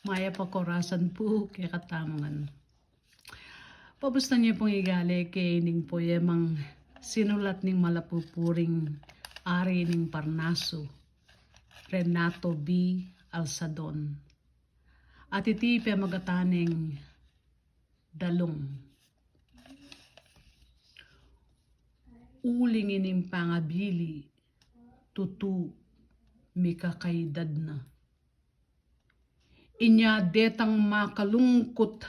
Maya pakorasan po kaya katamangan. Pabusta niyo pong igali kay ning poemang sinulat ning malapupuring ari ning Parnaso, Renato B. Alsadon. At iti magataning dalong. Uling ining pangabili, tutu, mikakaydad na. Inya detang makalungkot,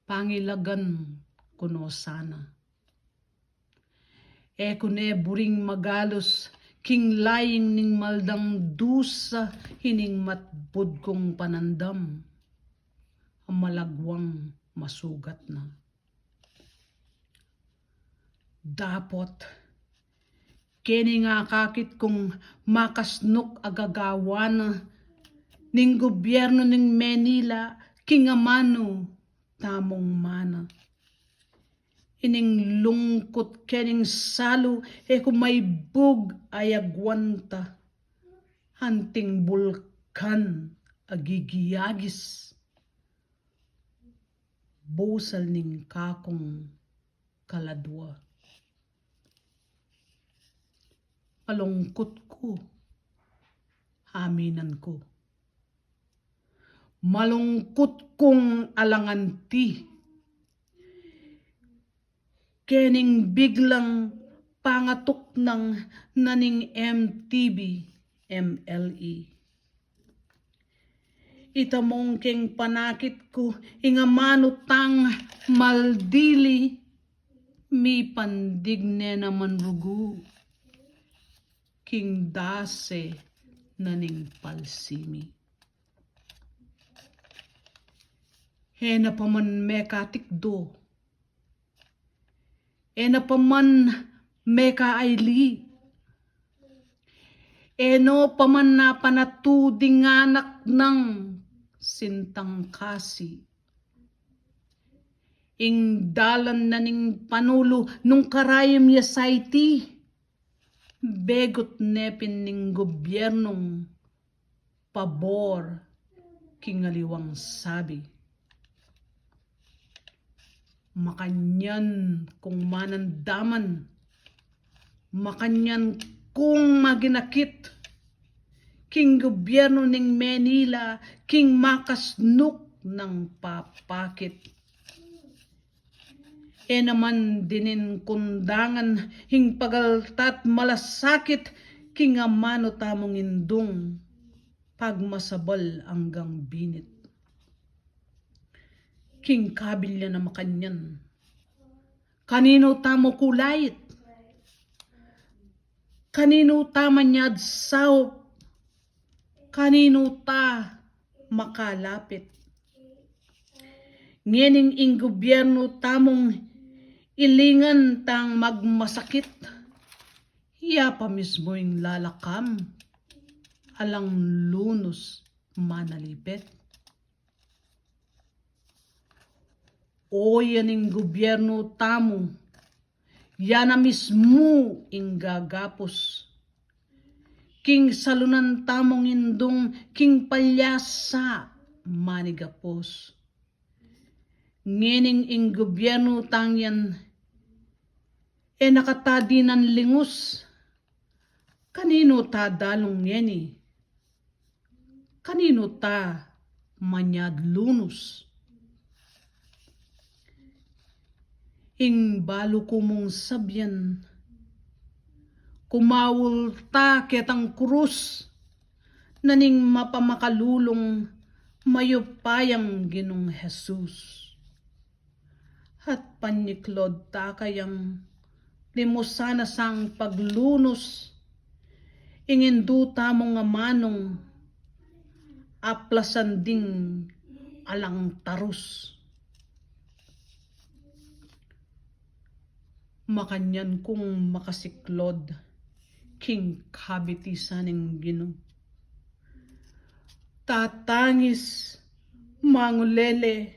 pangilagan kuno sana. Kune buring magalos, king laying ning maldang dusa, hining matbud kong panandam, ang malagwang masugat na. Dapot, kini nga kakit kong makasnuk agagawan ning gobyerno ning Manila, kingamano tamong mana. Ining lungkot kening salo, kumaybog ay agwanta, hanting bulkan agigiyagis, busal ning kakong kaladwa. Malungkot ko, aminan ko. Malungkot kong alanganti. Kening biglang pangatok ng naning MTV, MLE. Itamong keng panakit ko, ingamano tang maldili, mi pandigne naman rugu. King dase naning palsimi. Hena paman mekatikdo. Ena paman meka aili. Eno paman na panatuding anak ng sintang kasi. Ing dalan na ning panulo nung karayam ya saiti. Begot nepin ning gobyernong pabor kingaliwang sabi. Makanyan kung manandaman, makanyan kung maginakit, king gobyerno ning Manila, king makasnuk ng papakit. Naman dinin kundangan, hing pagaltat malasakit, king amano tamong indung, pagmasabal hanggang binit. King kabilya na makanyan. Kanino tamo kulayit? Kanino tama niyad sao? Kanino ta makalapit? Ngening ing gobyerno tamong ilingan tang magmasakit. Iya pa mismo ing lalakam. Alang lunos manalipet. O yaning gobyerno tamo, yana mismo ing gagapos. King salunan tamong indong, king palyasa manigapos. Ngening ing gobyerno tangyan, nakatadi ng lingus. Kanino ta dalong ngeni? Kanino ta manyad lunos? Ing balo ko mong sabyan, kumawul ta ketang krus, naning mapamakalulong mayupayang Ginong Jesus. At panyiklod ta kayang limusana sang paglunos, ingindu tamong amanong aplasan ding alang tarus. Makanyan kung makasiklod, king kabitisaning Ginoo. Tatangis, mangulele,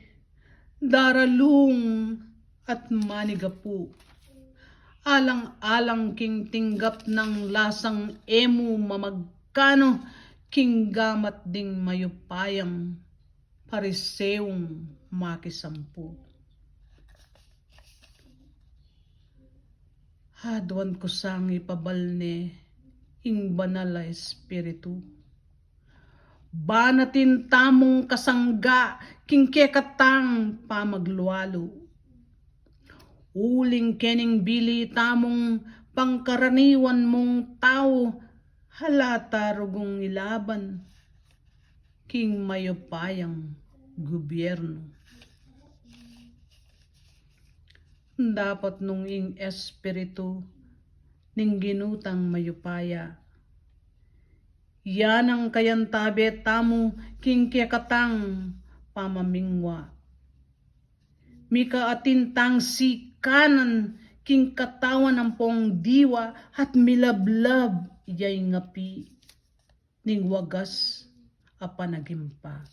daralung at manigapu. Alang-alang king tinggap ng lasang emu mamagkano, king gamat ding mayupayang Pariseong makisampu. Hadwan ko sang ipabalne ing banal a espiritu. Banatin tamong kasangga king kekatang pamaglualo. Uling kening bili tamong pangkaraniwan mong tao halata rugong ilaban king mayopayang gobyerno. Dapat nung ing espiritu ning ginutang mayupaya. Yan ang kayantabe tamo king kekatang pamamingwa. Mika atintang si kanan king katawan ng pong diwa at milablab iyay ngapi ning wagas a panagimpa.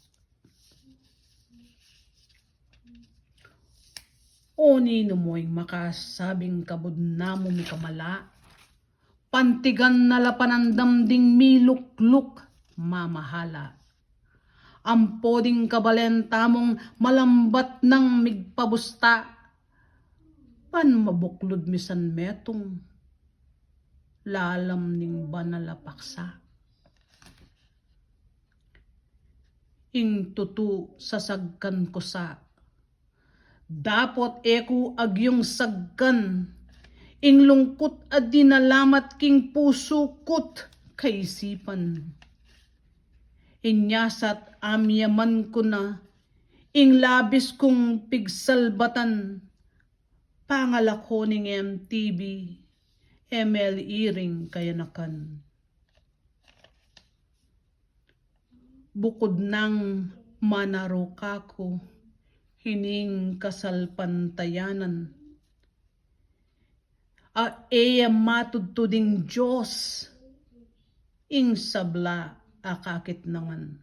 O nino mo'y makasabing kabudnamo mi kamala, pantigan na lapanandam ding milukluk mamahala. Ampoding kabalen tamong malambat ng migpabusta, pan mabuklod misan metong lalam ning banalapaksa. Ing tutu sasagkan ko sa dapot eko agyong sagkan ing lungkot at dinalamat king puso kot kaisipan. Inyasat amyaman ko na ing labis kong pigsalbatan pangalako ning MTV ML iring kayanakan. Bukod nang manaro kako hining kasalpantayanan. A eya matudtuding Diyos ing sabla akakit naman.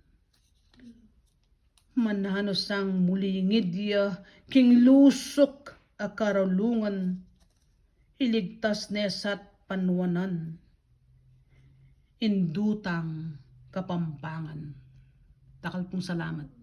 Manano sang mulingid ya king lusok akarulungan iligtas nesat panwanan indutang kapampangan. Takal pong salamat.